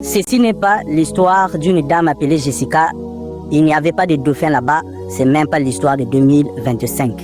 Ceci n'est pas l'histoire d'une dame appelée Jessica. Il n'y avait pas de dauphin là-bas. C'est même pas l'histoire de 2025.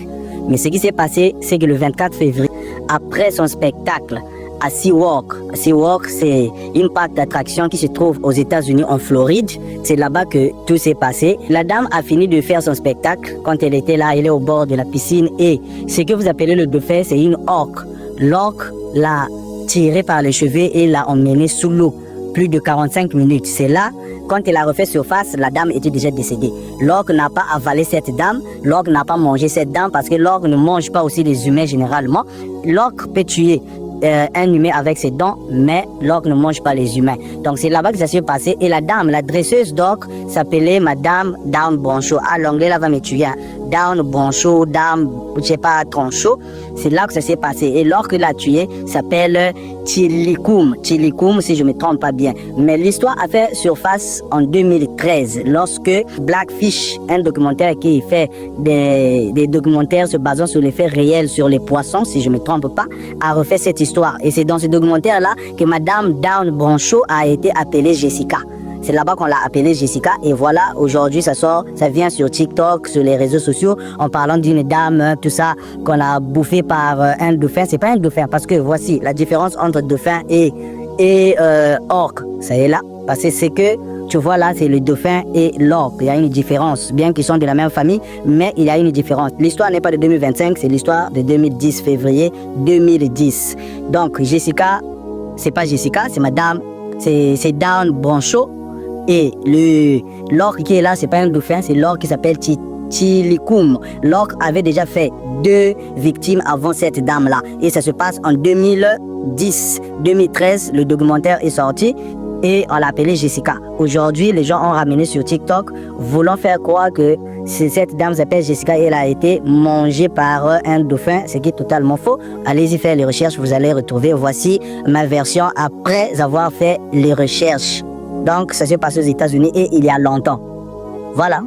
Mais ce qui s'est passé, c'est que le 24 février, après son spectacle à SeaWorld, c'est une parc d'attractions qui se trouve aux États-Unis, en Floride. C'est là-bas que tout s'est passé. La dame a fini de faire son spectacle. Quand elle était là, elle est au bord de la piscine. Et ce que vous appelez le dauphin, c'est une orque. L'orque l'a tirée par les cheveux et l'a emmenée sous l'eau. Plus de 45 minutes. C'est là, quand elle a refait surface, la dame était déjà décédée. L'orque n'a pas avalé cette dame, l'orque n'a pas mangé cette dame parce que l'orque ne mange pas aussi les humains généralement. L'orque peut tuer un humain avec ses dents, mais l'orque ne mange pas les humains. Donc c'est là-bas que ça s'est passé. Et la dame, la dresseuse d'orque, s'appelait Madame Down Broncho. Ah, l'anglais là va me tuer. Hein. Down Broncho, Down, je sais pas, Troncho. C'est là que ça s'est passé. Et l'orque l'a tué s'appelle Tilikum. Tilikum, si je me trompe pas bien. Mais l'histoire a fait surface en 2013, lorsque Blackfish, un documentaire qui fait des documentaires se basant sur les faits réels sur les poissons, si je me trompe pas, a refait cette histoire. Et c'est dans ce documentaire-là que Madame Down Broncho a été appelée Jessica. C'est là-bas qu'on l'a appelée Jessica. Et voilà, aujourd'hui, ça sort, ça vient sur TikTok, sur les réseaux sociaux, en parlant d'une dame, tout ça, qu'on a bouffé par un dauphin. C'est pas un dauphin, parce que voici la différence entre dauphin et orque. Ça y est là. Parce que c'est que, tu vois là, c'est le dauphin et l'orque. Il y a une différence, bien qu'ils sont de la même famille, mais il y a une différence. L'histoire n'est pas de 2025, c'est l'histoire de 2010, février 2010. Donc, Jessica, c'est pas Jessica, c'est Madame, c'est Down Broncho. Et l'orque qui est là, c'est pas un dauphin, c'est l'orque qui s'appelle Tilikum. L'orque avait déjà fait 2 victimes avant cette dame-là. Et ça se passe en 2010. 2013, le documentaire est sorti et on l'a appelée Jessica. Aujourd'hui, les gens ont ramené sur TikTok, voulant faire croire que cette dame s'appelle Jessica et elle a été mangée par un dauphin, ce qui est totalement faux. Allez-y faire les recherches, vous allez retrouver. Voici ma version après avoir fait les recherches. Donc, ça s'est passé aux États-Unis et il y a longtemps. Voilà.